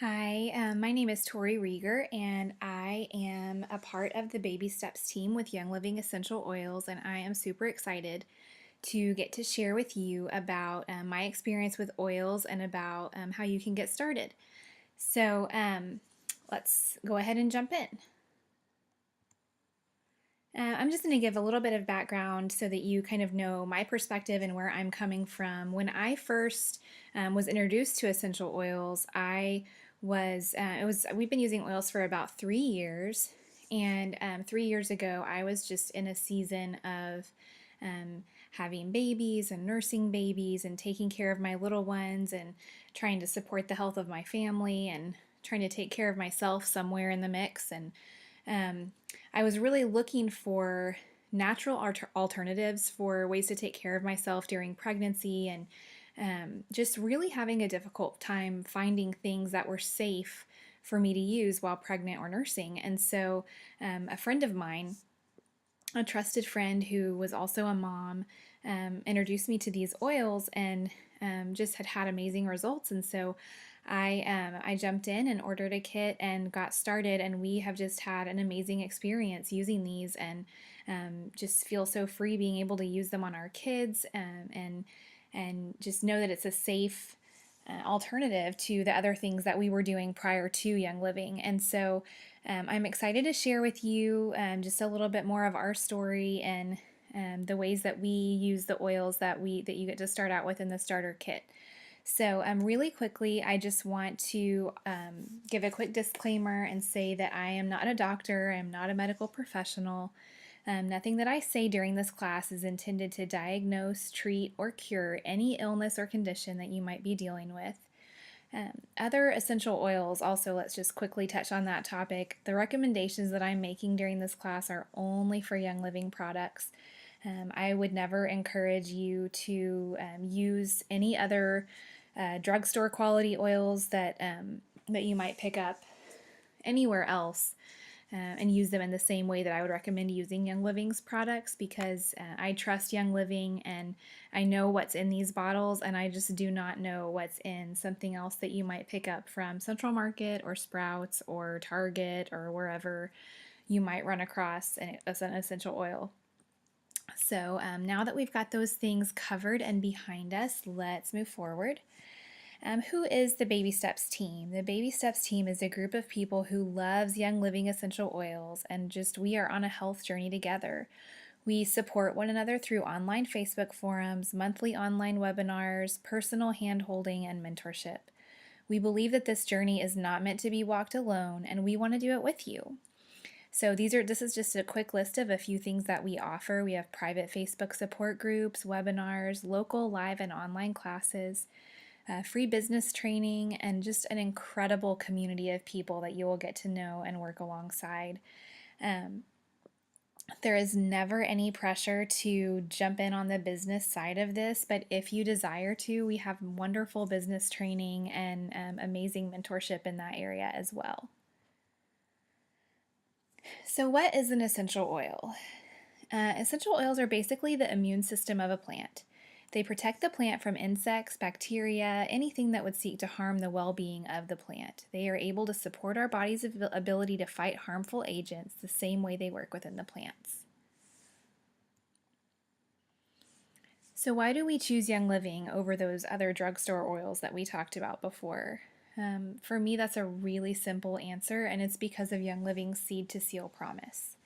Hi, my name is Tori Rieger, and I am a part of the Baby Steps team with Young Living Essential Oils, and I am super excited to get to share with you about my experience with oils and about how you can get started. So let's go ahead and jump in. I'm just going to give a little bit of background so that you kind of know my perspective and where I'm coming from. When I first was introduced to essential oils, we've been using oils for about 3 years. And 3 years ago, I was just in a season of um, having babies and nursing babies and taking care of my little ones and trying to support the health of my family and trying to take care of myself somewhere in the mix. And um, I was really looking for natural alternatives for ways to take care of myself during pregnancy and just really having a difficult time finding things that were safe for me to use while pregnant or nursing. And so, a friend of mine, a trusted friend who was also a mom, introduced me to these oils and just had amazing results. And so I jumped in and ordered a kit and got started, and we have just had an amazing experience using these and just feel so free being able to use them on our kids and just know that it's a safe alternative to the other things that we were doing prior to Young Living. And so I'm excited to share with you just a little bit more of our story and the ways that we use the oils that you get to start out with in the starter kit. So, really quickly, I just want to give a quick disclaimer and say that I am not a doctor, I am not a medical professional. Nothing that I say during this class is intended to diagnose, treat, or cure any illness or condition that you might be dealing with. Other essential oils, also, let's just quickly touch on that topic. The recommendations that I'm making during this class are only for Young Living products. I would never encourage you to use any other drugstore quality oils that you might pick up anywhere else and use them in the same way that I would recommend using Young Living's products because I trust Young Living and I know what's in these bottles, and I just do not know what's in something else that you might pick up from Central Market or Sprouts or Target or wherever you might run across an essential oil. So now that we've got those things covered and behind us, let's move forward. Who is the Baby Steps team? The Baby Steps team is a group of people who loves Young Living essential oils, and just we are on a health journey together. We support one another through online Facebook forums, monthly online webinars, personal hand holding, and mentorship. We believe that this journey is not meant to be walked alone, and we want to do it with you. So this is just a quick list of a few things that we offer. We have private Facebook support groups, webinars, local live and online classes, free business training, and just an incredible community of people that you will get to know and work alongside. Um, there is never any pressure to jump in on the business side of this, but if you desire to, we have wonderful business training and amazing mentorship in that area as well. So, what is an essential oil? Essential oils are basically the immune system of a plant. They protect the plant from insects, bacteria, anything that would seek to harm the well being of the plant. They are able to support our body's ability to fight harmful agents the same way they work within the plants. So, why do we choose Young Living over those other drugstore oils that we talked about before? For me, that's a really simple answer, and it's because of Young Living's seed to seal promise.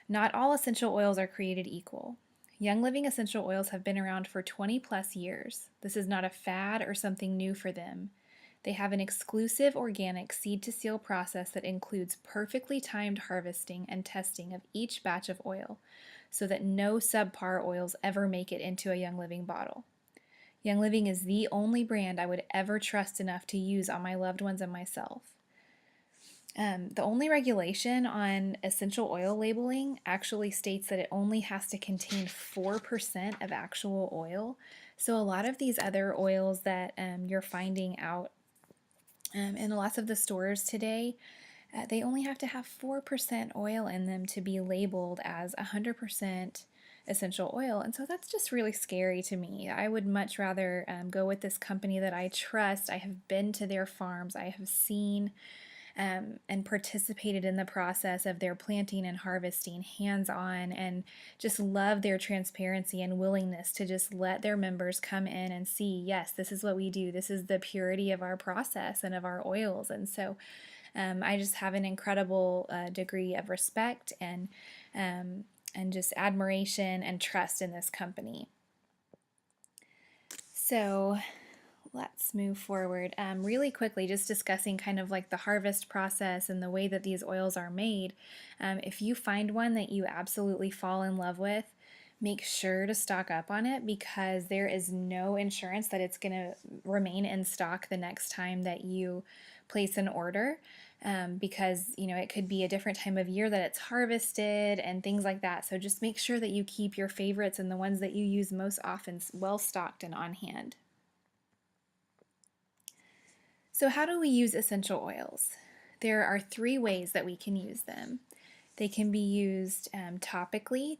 Not all essential oils are created equal. Young Living essential oils have been around for 20 plus years. This is not a fad or something new for them. They have an exclusive organic seed to seal process that includes perfectly timed harvesting and testing of each batch of oil so that no subpar oils ever make it into a Young Living bottle. Young Living is the only brand I would ever trust enough to use on my loved ones and myself. The only regulation on essential oil labeling actually states that it only has to contain 4% of actual oil. So, a lot of these other oils that you're finding out in lots of the stores today, they only have to have 4% oil in them to be labeled as 100% essential oil. And so that's just really scary to me. I would much rather go with this company that I trust. I have been to their farms, I have seen and participated in the process of their planting and harvesting hands on, and just love their transparency and willingness to just let their members come in and see, yes, this is what we do. This is the purity of our process and of our oils. And so I just have an incredible degree of respect and just admiration and trust in this company. So let's move forward really quickly, just discussing kind of like the harvest process and the way that these oils are made. If you find one that you absolutely fall in love with, make sure to stock up on it, because there is no insurance that it's going to remain in stock the next time that you place an order. Because it could be a different time of year that it's harvested and things like that. So just make sure that you keep your favorites and the ones that you use most often well stocked and on hand. So how do we use essential oils? There are 3 ways that we can use them. They can be used topically.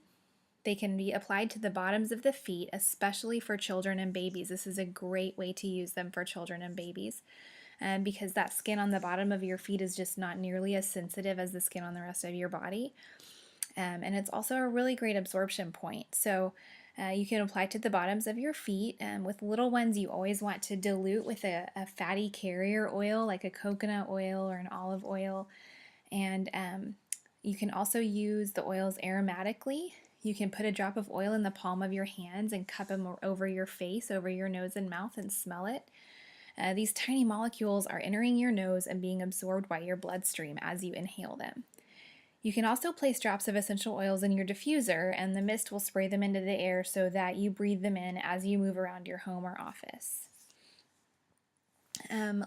They can be applied to the bottoms of the feet, especially for children and babies. This is a great way to use them for children and babies, because that skin on the bottom of your feet is just not nearly as sensitive as the skin on the rest of your body. And it's also a really great absorption point. So you can apply to the bottoms of your feet. With little ones, you always want to dilute with a fatty carrier oil like a coconut oil or an olive oil. And you can also use the oils aromatically. You can put a drop of oil in the palm of your hands and cup them over your face, over your nose and mouth, and smell it. These tiny molecules are entering your nose and being absorbed by your bloodstream as you inhale them. You can also place drops of essential oils in your diffuser, and the mist will spray them into the air so that you breathe them in as you move around your home or office.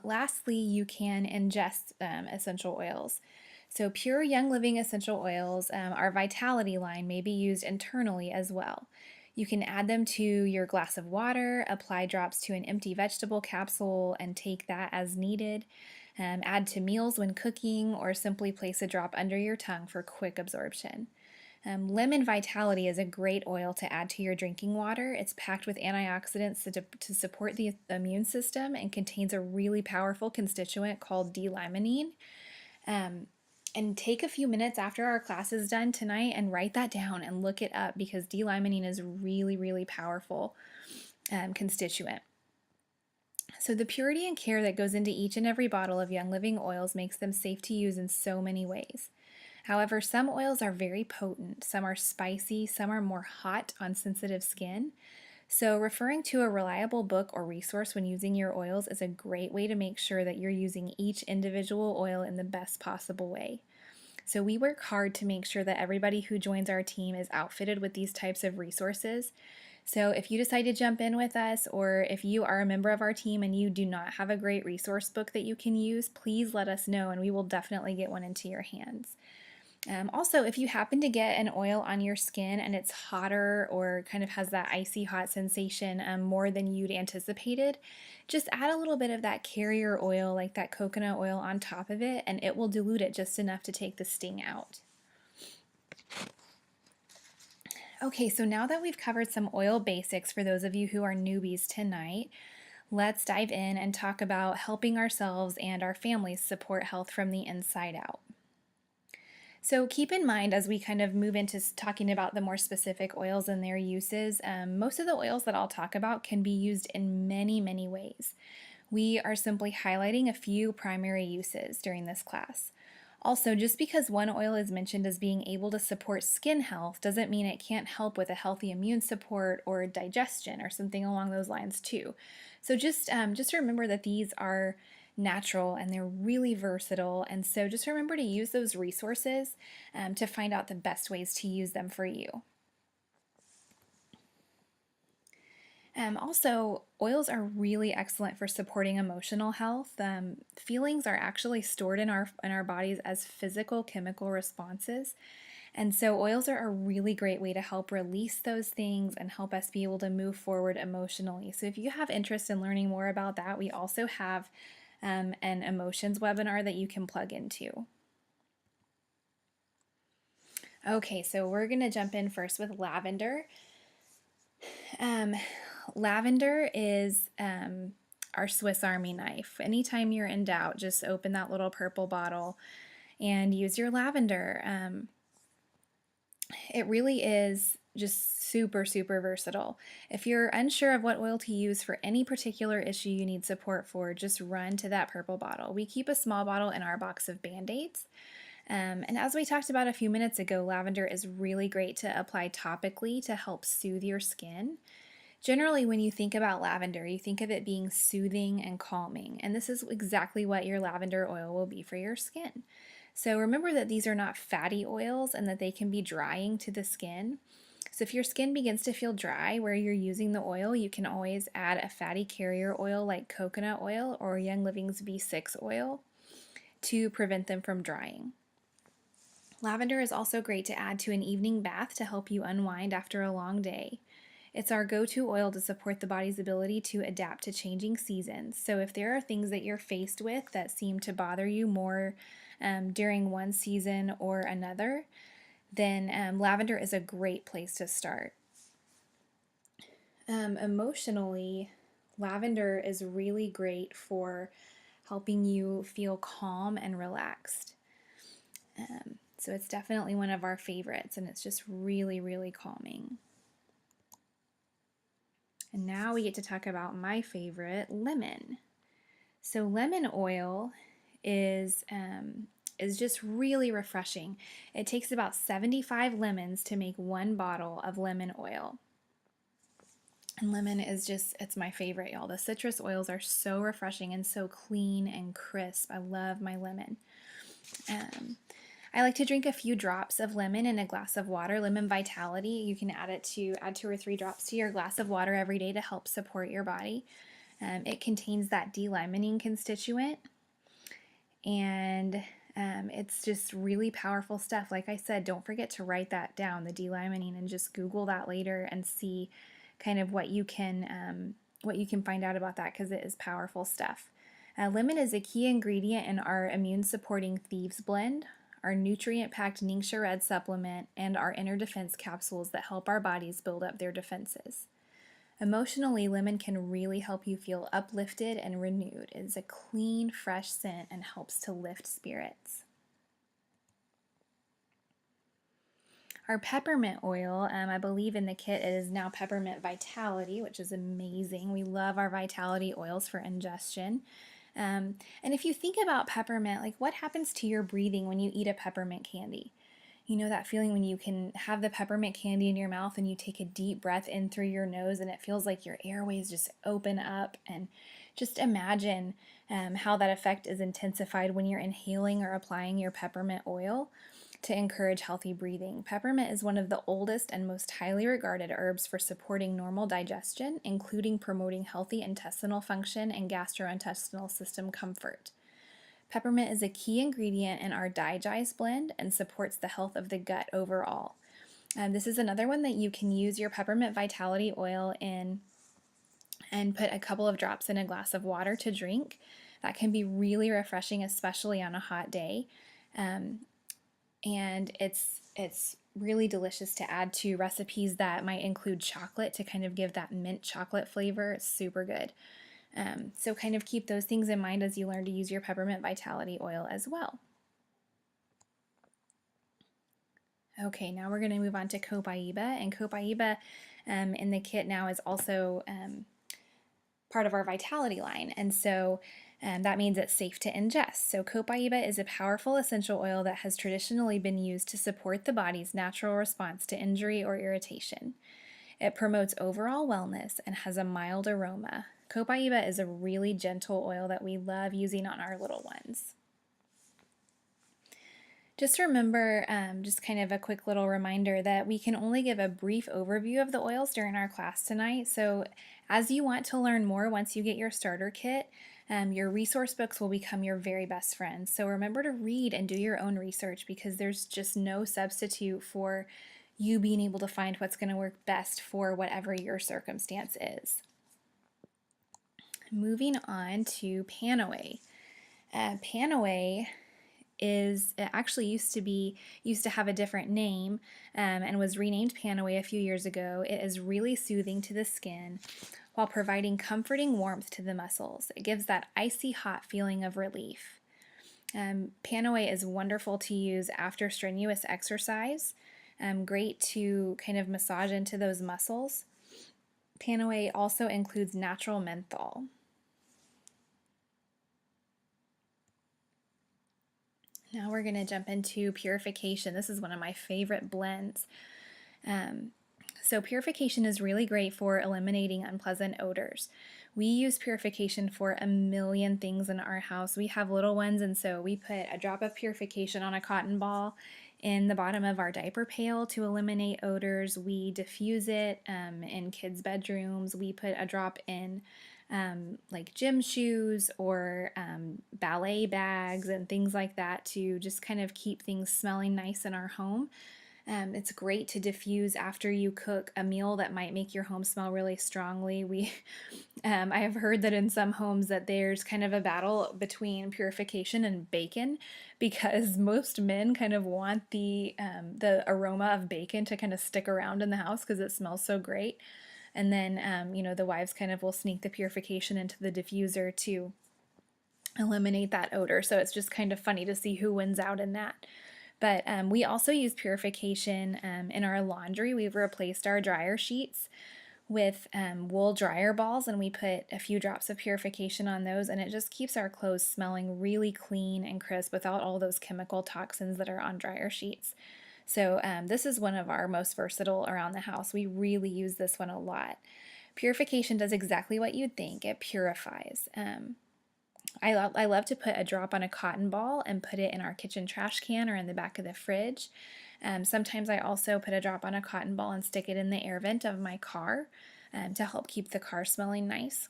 Lastly, you can ingest essential oils. So Pure Young Living essential oils, our Vitality line, may be used internally as well. You can add them to your glass of water, apply drops to an empty vegetable capsule, and take that as needed. Add to meals when cooking, or simply place a drop under your tongue for quick absorption. Lemon Vitality is a great oil to add to your drinking water. It's packed with antioxidants to support the immune system and contains a really powerful constituent called D-limonene. And take a few minutes after our class is done tonight and write that down and look it up, because D-limonene is a really, really powerful constituent. So the purity and care that goes into each and every bottle of Young Living oils makes them safe to use in so many ways. However, some oils are very potent, some are spicy, some are more hot on sensitive skin. So referring to a reliable book or resource when using your oils is a great way to make sure that you're using each individual oil in the best possible way. So we work hard to make sure that everybody who joins our team is outfitted with these types of resources. So if you decide to jump in with us, or if you are a member of our team and you do not have a great resource book that you can use, please let us know and we will definitely get one into your hands. Also, if you happen to get an oil on your skin and it's hotter or kind of has that icy hot sensation more than you'd anticipated, just add a little bit of that carrier oil, like that coconut oil, on top of it, and it will dilute it just enough to take the sting out. Okay, so now that we've covered some oil basics for those of you who are newbies tonight, let's dive in and talk about helping ourselves and our families support health from the inside out. So keep in mind, as we kind of move into talking about the more specific oils and their uses, most of the oils that I'll talk about can be used in many, many ways. We are simply highlighting a few primary uses during this class. Also, just because one oil is mentioned as being able to support skin health doesn't mean it can't help with a healthy immune support or digestion or something along those lines too. So just remember that these are natural and they're really versatile, and so just remember to use those resources to find out the best ways to use them for you. Also, oils are really excellent for supporting emotional health. Feelings are actually stored in our bodies as physical chemical responses. And so oils are a really great way to help release those things and help us be able to move forward emotionally. So if you have interest in learning more about that, we also have an emotions webinar that you can plug into. Okay, so we're gonna jump in first with lavender. Um, Lavender is our Swiss Army knife. Anytime you're in doubt, just open that little purple bottle and use your lavender. It really is just super, super versatile. If you're unsure of what oil to use for any particular issue you need support for, just run to that purple bottle. We keep a small bottle in our box of Band-Aids. And as we talked about a few minutes ago, lavender is really great to apply topically to help soothe your skin. Generally, when you think about lavender, you think of it being soothing and calming, and this is exactly what your lavender oil will be for your skin. So remember that these are not fatty oils and that they can be drying to the skin. So if your skin begins to feel dry where you're using the oil, you can always add a fatty carrier oil like coconut oil or Young Living's B6 oil to prevent them from drying. Lavender is also great to add to an evening bath to help you unwind after a long day. It's our go-to oil to support the body's ability to adapt to changing seasons. So if there are things that you're faced with that seem to bother you more during one season or another, then lavender is a great place to start. Emotionally, lavender is really great for helping you feel calm and relaxed. So it's definitely one of our favorites, and it's just really, really calming. And now we get to talk about my favorite, lemon. So lemon oil is just really refreshing. It takes about 75 lemons to make one bottle of lemon oil. And lemon is just, it's my favorite, y'all. The citrus oils are so refreshing and so clean and crisp. I love my lemon. I like to drink a few drops of lemon in a glass of water. Lemon Vitality, you can add 2 or 3 drops to your glass of water every day to help support your body. It contains that D-limonene constituent, and it's just really powerful stuff. Like I said, don't forget to write that down, the D-limonene, and just Google that later and see kind of what you can find out about that, because it is powerful stuff. Lemon is a key ingredient in our immune-supporting Thieves Blend, our nutrient-packed Ningxia Red supplement, and our inner defense capsules that help our bodies build up their defenses. Emotionally, lemon can really help you feel uplifted and renewed. It is a clean, fresh scent and helps to lift spirits. Our peppermint oil, I believe in the kit it is now Peppermint Vitality, which is amazing. We love our Vitality oils for ingestion. And if you think about peppermint, like what happens to your breathing when you eat a peppermint candy? You know that feeling when you can have the peppermint candy in your mouth and you take a deep breath in through your nose and it feels like your airways just open up, and just imagine how that effect is intensified when you're inhaling or applying your peppermint oil to encourage healthy breathing. Peppermint is one of the oldest and most highly regarded herbs for supporting normal digestion, including promoting healthy intestinal function and gastrointestinal system comfort. Peppermint is a key ingredient in our Digest blend and supports the health of the gut overall. This is another one that you can use your Peppermint Vitality oil in and put a couple of drops in a glass of water to drink. That can be really refreshing, especially on a hot day. And it's really delicious to add to recipes that might include chocolate to kind of give that mint chocolate flavor. It's super good. So kind of keep those things in mind as you learn to use your Peppermint Vitality oil as well. Okay, now we're going to move on to Copaiba, and Copaiba in the kit now is also part of our Vitality line, and so that means it's safe to ingest. So Copaiba is a powerful essential oil that has traditionally been used to support the body's natural response to injury or irritation. It promotes overall wellness and has a mild aroma. Copaiba is a really gentle oil that we love using on our little ones. Just remember, just kind of a quick little reminder that we can only give a brief overview of the oils during our class tonight. So as you want to learn more once you get your starter kit, your resource books will become your very best friends. So remember to read and do your own research, because there's just no substitute for you being able to find what's going to work best for whatever your circumstance is. Moving on to Panaway. Panaway it actually used to have a different name, and was renamed Panaway a few years ago. It is really soothing to the skin while providing comforting warmth to the muscles. It gives that icy hot feeling of relief. Panaway is wonderful to use after strenuous exercise. Great to kind of massage into those muscles. Panaway also includes natural menthol. Now we're going to jump into purification. This is one of my favorite blends. So purification is really great for eliminating unpleasant odors. We use purification for a million things in our house. We have little ones, and so we put a drop of purification on a cotton ball in the bottom of our diaper pail to eliminate odors. We diffuse it in kids' bedrooms. We put a drop in like gym shoes or ballet bags and things like that to just kind of keep things smelling nice in our home. It's great to diffuse after you cook a meal that might make your home smell really strongly. I have heard that in some homes that there's kind of a battle between purification and bacon, because most men kind of want the aroma of bacon to kind of stick around in the house because it smells so great. And then, the wives kind of will sneak the purification into the diffuser to eliminate that odor. So it's just kind of funny to see who wins out in that. But we also use purification in our laundry. We've replaced our dryer sheets with wool dryer balls, and we put a few drops of purification on those, and it just keeps our clothes smelling really clean and crisp without all those chemical toxins that are on dryer sheets. So this is one of our most versatile around the house. We really use this one a lot. Purification does exactly what you'd think. It purifies. I love to put a drop on a cotton ball and put it in our kitchen trash can or in the back of the fridge. Sometimes I also put a drop on a cotton ball and stick it in the air vent of my car to help keep the car smelling nice.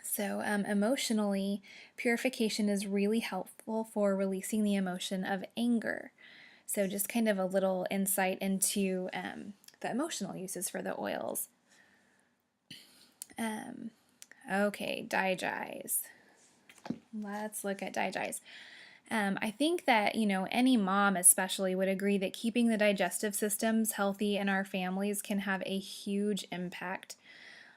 So emotionally, purification is really helpful for releasing the emotion of anger. So just kind of a little insight into the emotional uses for the oils. Okay, Digize. Let's look at Digize. I think that, any mom especially would agree that keeping the digestive systems healthy in our families can have a huge impact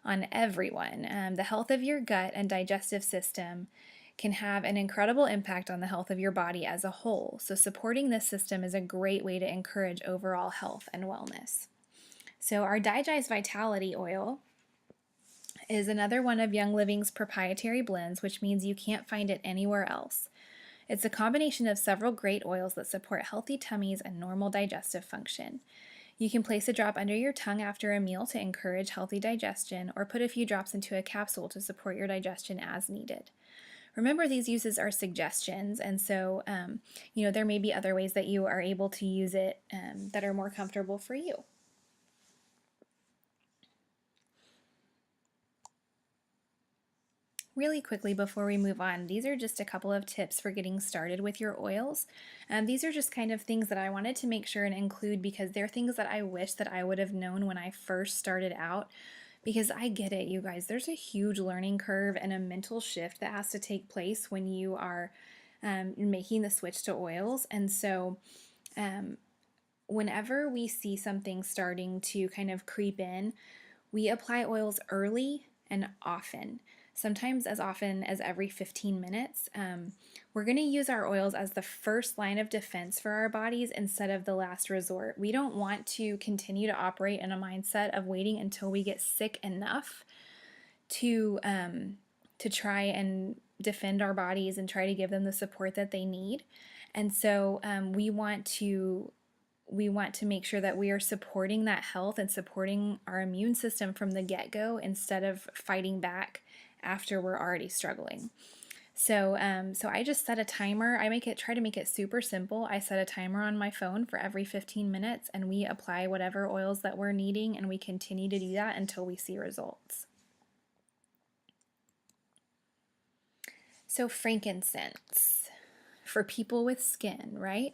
on everyone. The health of your gut and digestive system can have an incredible impact on the health of your body as a whole. So supporting this system is a great way to encourage overall health and wellness. So our Digize Vitality Oil is another one of Young Living's proprietary blends, which means you can't find it anywhere else. It's a combination of several great oils that support healthy tummies and normal digestive function. You can place a drop under your tongue after a meal to encourage healthy digestion, or put a few drops into a capsule to support your digestion as needed. Remember, these uses are suggestions, and so there may be other ways that you are able to use it that are more comfortable for you. Really quickly before we move on, these are just a couple of tips for getting started with your oils. These are just kind of things that I wanted to make sure and include because they're things that I wish that I would have known when I first started out. Because I get it, you guys, there's a huge learning curve and a mental shift that has to take place when you are making the switch to oils. And so whenever we see something starting to kind of creep in, we apply oils early and often. Sometimes as often as every 15 minutes. We're going to use our oils as the first line of defense for our bodies instead of the last resort. We don't want to continue to operate in a mindset of waiting until we get sick enough to try and defend our bodies and try to give them the support that they need. And so we want to make sure that we are supporting that health and supporting our immune system from the get-go instead of fighting back after we're already struggling. So I just set a timer. Try to make it super simple. I set a timer on my phone for every 15 minutes, and we apply whatever oils that we're needing, and we continue to do that until we see results. So frankincense for people with skin, right?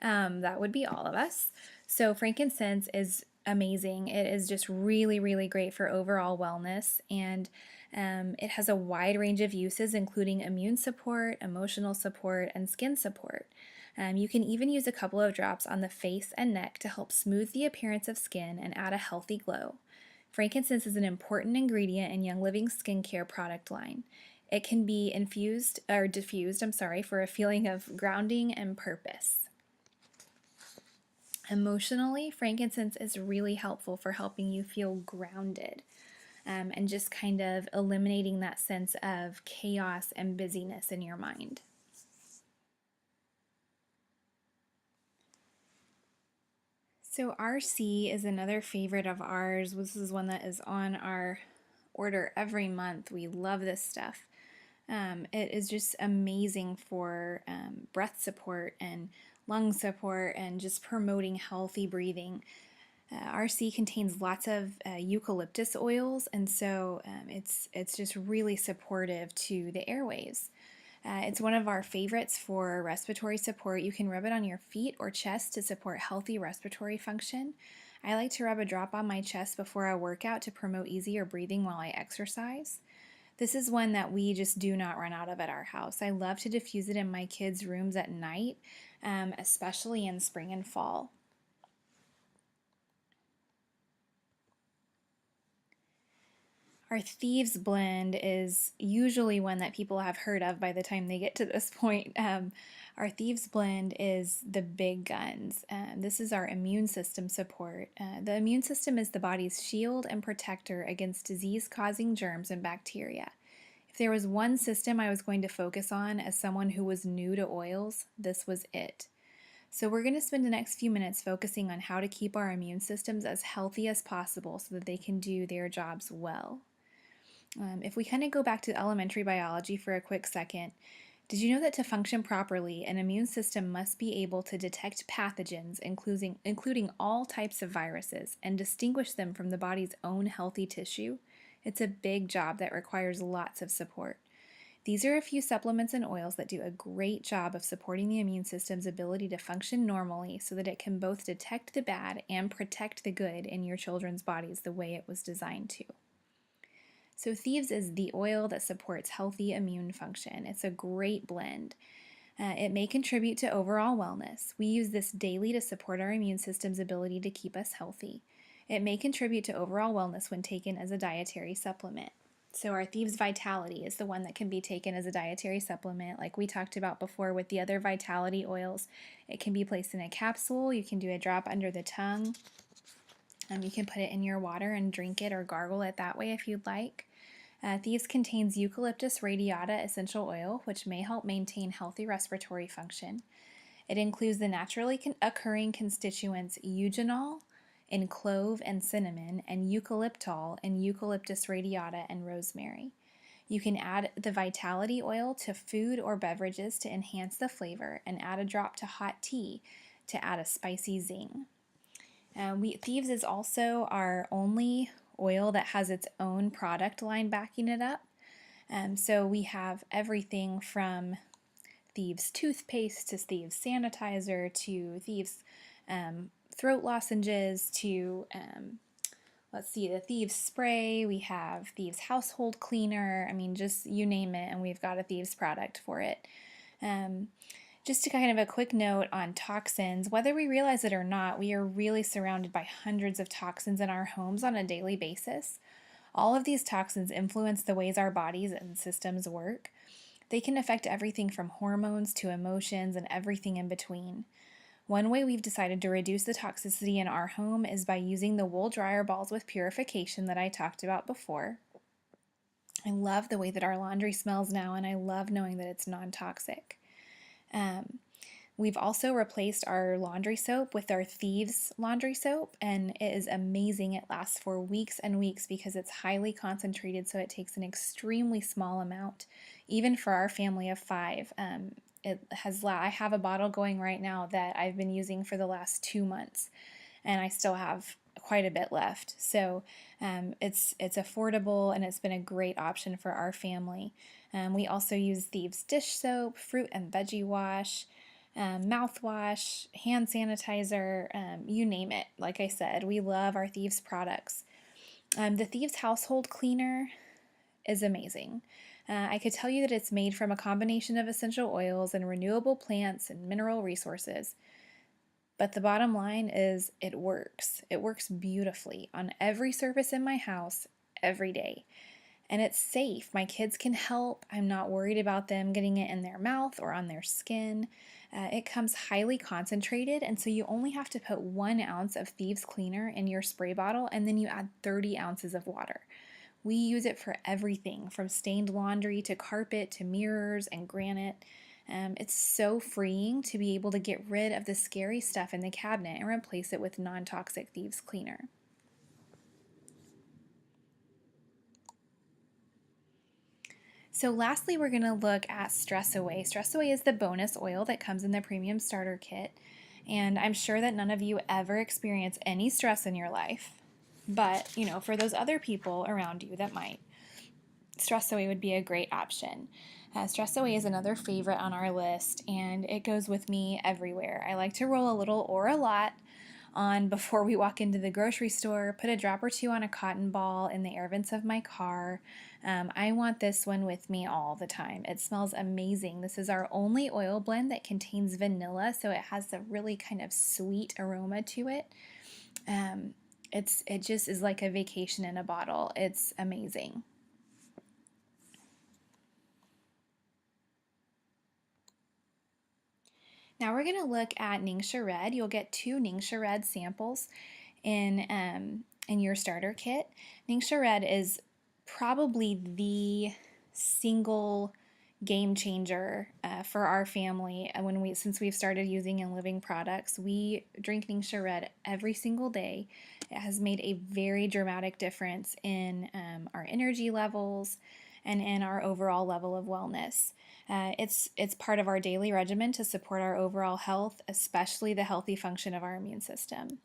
That would be all of us. So frankincense is amazing. It is just really, really great for overall wellness, and It has a wide range of uses, including immune support, emotional support, and skin support. You can even use a couple of drops on the face and neck to help smooth the appearance of skin and add a healthy glow. Frankincense is an important ingredient in Young Living's skincare product line. It can be infused or diffused, for a feeling of grounding and purpose. Emotionally, frankincense is really helpful for helping you feel grounded, and just kind of eliminating that sense of chaos and busyness in your mind. So RC is another favorite of ours. This is one that is on our order every month. We love this stuff. It is just amazing for breath support and lung support and just promoting healthy breathing. RC contains lots of eucalyptus oils, and so it's just really supportive to the airways. It's one of our favorites for respiratory support. You can rub it on your feet or chest to support healthy respiratory function. I like to rub a drop on my chest before a workout to promote easier breathing while I exercise. This is one that we just do not run out of at our house. I love to diffuse it in my kids' rooms at night, especially in spring and fall. Our Thieves blend is usually one that people have heard of by the time they get to this point. Our Thieves blend is the big guns. This is our immune system support. The immune system is the body's shield and protector against disease-causing germs and bacteria. If there was one system I was going to focus on as someone who was new to oils, this was it. So we're going to spend the next few minutes focusing on how to keep our immune systems as healthy as possible so that they can do their jobs well. If we kind of go back to elementary biology for a quick second, did you know that to function properly, an immune system must be able to detect pathogens, including all types of viruses, and distinguish them from the body's own healthy tissue? It's a big job that requires lots of support. These are a few supplements and oils that do a great job of supporting the immune system's ability to function normally so that it can both detect the bad and protect the good in your children's bodies the way it was designed to. So Thieves is the oil that supports healthy immune function. It's a great blend. It may contribute to overall wellness. We use this daily to support our immune system's ability to keep us healthy. It may contribute to overall wellness when taken as a dietary supplement. So our Thieves Vitality is the one that can be taken as a dietary supplement, like we talked about before with the other Vitality oils. It can be placed in a capsule. You can do a drop under the tongue. You can put it in your water and drink it or gargle it that way if you'd like. Thieves contains eucalyptus radiata essential oil, which may help maintain healthy respiratory function. It includes the naturally occurring constituents eugenol in clove and cinnamon, and eucalyptol in eucalyptus radiata and rosemary. You can add the Vitality oil to food or beverages to enhance the flavor, and add a drop to hot tea to add a spicy zing. Thieves is also our only oil that has its own product line backing it up. So we have everything from Thieves toothpaste to Thieves sanitizer to Thieves throat lozenges to the Thieves spray. We have Thieves household cleaner. I mean, just you name it, and we've got a Thieves product for it. Just to kind of a quick note on toxins, whether we realize it or not, we are really surrounded by hundreds of toxins in our homes on a daily basis. All of these toxins influence the ways our bodies and systems work. They can affect everything from hormones to emotions and everything in between. One way we've decided to reduce the toxicity in our home is by using the wool dryer balls with purification that I talked about before. I love the way that our laundry smells now, and I love knowing that it's non-toxic. We've also replaced our laundry soap with our Thieves laundry soap, and it is amazing. It lasts for weeks and weeks because it's highly concentrated, so it takes an extremely small amount, even for our family of 5. I have a bottle going right now that I've been using for the last 2 months, and I still have quite a bit left. So it's affordable, and it's been a great option for our family. We also use Thieves dish soap, fruit and veggie wash, mouthwash, hand sanitizer, you name it. Like I said, we love our Thieves products. The Thieves household cleaner is amazing. I could tell you that it's made from a combination of essential oils and renewable plants and mineral resources. But the bottom line is it works. It works beautifully on every surface in my house every day. And it's safe. My kids can help. I'm not worried about them getting it in their mouth or on their skin. It comes highly concentrated, and so you only have to put 1 ounce of Thieves Cleaner in your spray bottle, and then you add 30 ounces of water. We use it for everything from stained laundry to carpet to mirrors and granite. It's so freeing to be able to get rid of the scary stuff in the cabinet and replace it with non-toxic Thieves Cleaner. So lastly, we're going to look at Stress Away. Stress Away is the bonus oil that comes in the premium starter kit. And I'm sure that none of you ever experience any stress in your life. But, for those other people around you that might, Stress Away would be a great option. Stress Away is another favorite on our list, and it goes with me everywhere. I like to roll a little or a lot on before we walk into the grocery store, put a drop or two on a cotton ball in the air vents of my car. I want this one with me all the time. It smells amazing. This is our only oil blend that contains vanilla, so it has a really kind of sweet aroma to it. It just is like a vacation in a bottle. It's amazing. Now we're going to look at Ningxia Red. You'll get 2 Ningxia Red samples in your starter kit. Ningxia Red is probably the single game changer for our family. Since we've started using In Living products, we drink Ningxia Red every single day. It has made a very dramatic difference in our energy levels and in our overall level of wellness. It's part of our daily regimen to support our overall health, especially the healthy function of our immune system.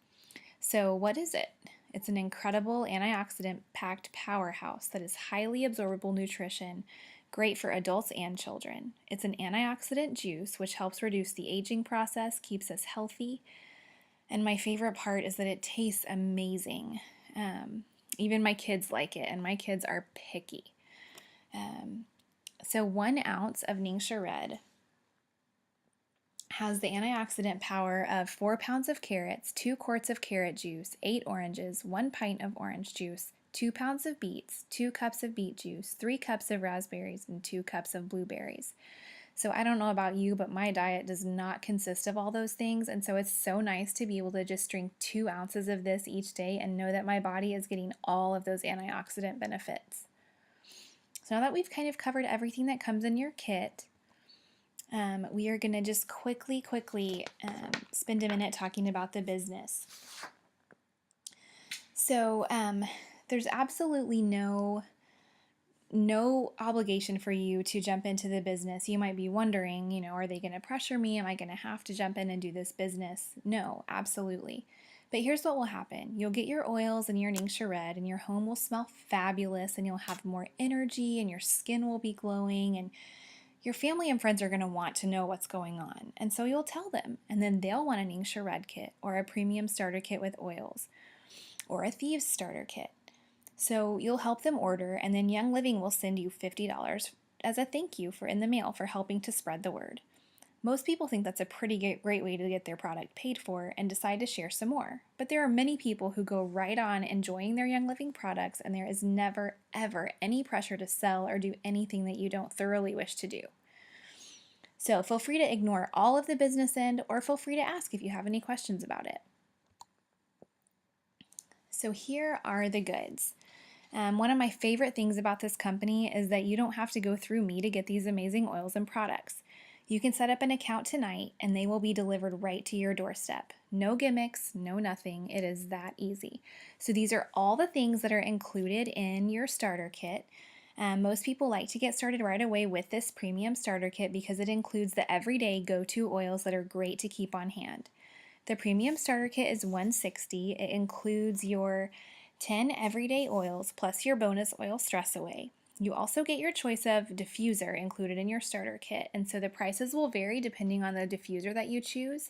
So what is it? It's an incredible antioxidant-packed powerhouse that is highly absorbable nutrition, great for adults and children. It's an antioxidant juice, which helps reduce the aging process, keeps us healthy, and my favorite part is that it tastes amazing. Even my kids like it, and my kids are picky. So 1 ounce of Ningxia Red has the antioxidant power of 4 pounds of carrots, 2 quarts of carrot juice, 8 oranges, 1 pint of orange juice, 2 pounds of beets, 2 cups of beet juice, 3 cups of raspberries, and 2 cups of blueberries. So I don't know about you, but my diet does not consist of all those things, and so it's so nice to be able to just drink 2 ounces of this each day and know that my body is getting all of those antioxidant benefits. So now that we've kind of covered everything that comes in your kit, we are going to just quickly spend a minute talking about the business. So there's absolutely no obligation for you to jump into the business. You might be wondering, are they going to pressure me? Am I going to have to jump in and do this business? No, absolutely. But here's what will happen. You'll get your oils and your Ningxia Red, and your home will smell fabulous, and you'll have more energy, and your skin will be glowing, and your family and friends are going to want to know what's going on. And so you'll tell them, and then they'll want a Ningxia Red kit, or a premium starter kit with oils, or a Thieves starter kit. So you'll help them order, and then Young Living will send you $50 as a thank you in the mail for helping to spread the word. Most people think that's a pretty great way to get their product paid for and decide to share some more. But there are many people who go right on enjoying their Young Living products, and there is never, ever any pressure to sell or do anything that you don't thoroughly wish to do. So feel free to ignore all of the business end, or feel free to ask if you have any questions about it. So here are the goods. One of my favorite things about this company is that you don't have to go through me to get these amazing oils and products. You can set up an account tonight and they will be delivered right to your doorstep. No gimmicks, no nothing. It is that easy. So these are all the things that are included in your starter kit. Most people like to get started right away with this premium starter kit because it includes the everyday go-to oils that are great to keep on hand. The premium starter kit is $160. It includes your 10 everyday oils plus your bonus oil Stress Away. You also get your choice of diffuser included in your starter kit, and so the prices will vary depending on the diffuser that you choose.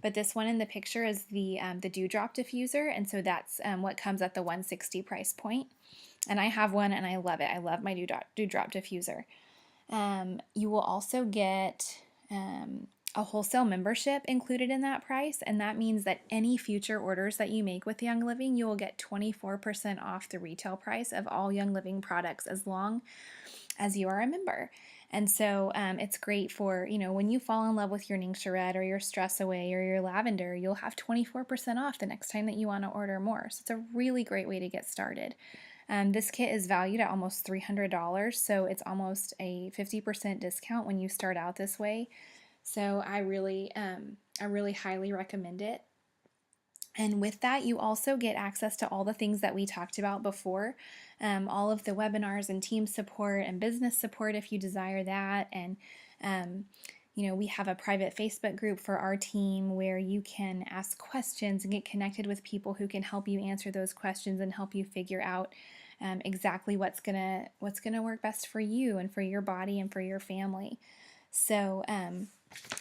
But this one in the picture is the Dewdrop diffuser, and so that's what comes at the $160 price point. And I have one and I love it. I love my Dewdrop diffuser. You will also get a wholesale membership included in that price, and that means that any future orders that you make with Young Living, you will get 24% off the retail price of all Young Living products as long as you are a member. And so it's great for, when you fall in love with your Ningxia Red or your Stress Away or your Lavender, you'll have 24% off the next time that you want to order more. So it's a really great way to get started. This kit is valued at almost $300, so it's almost a 50% discount when you start out this way. So I really highly recommend it. And with that, you also get access to all the things that we talked about before, all of the webinars and team support and business support if you desire that. And, we have a private Facebook group for our team where you can ask questions and get connected with people who can help you answer those questions and help you figure out exactly what's gonna work best for you and for your body and for your family. So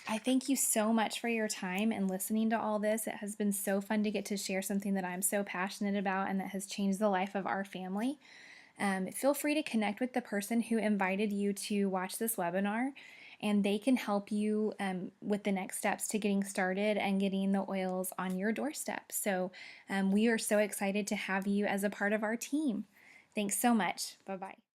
I thank you so much for your time and listening to all this. It has been so fun to get to share something that I'm so passionate about and that has changed the life of our family. Feel free to connect with the person who invited you to watch this webinar, and they can help you with the next steps to getting started and getting the oils on your doorstep. So we are so excited to have you as a part of our team. Thanks so much. Bye-bye.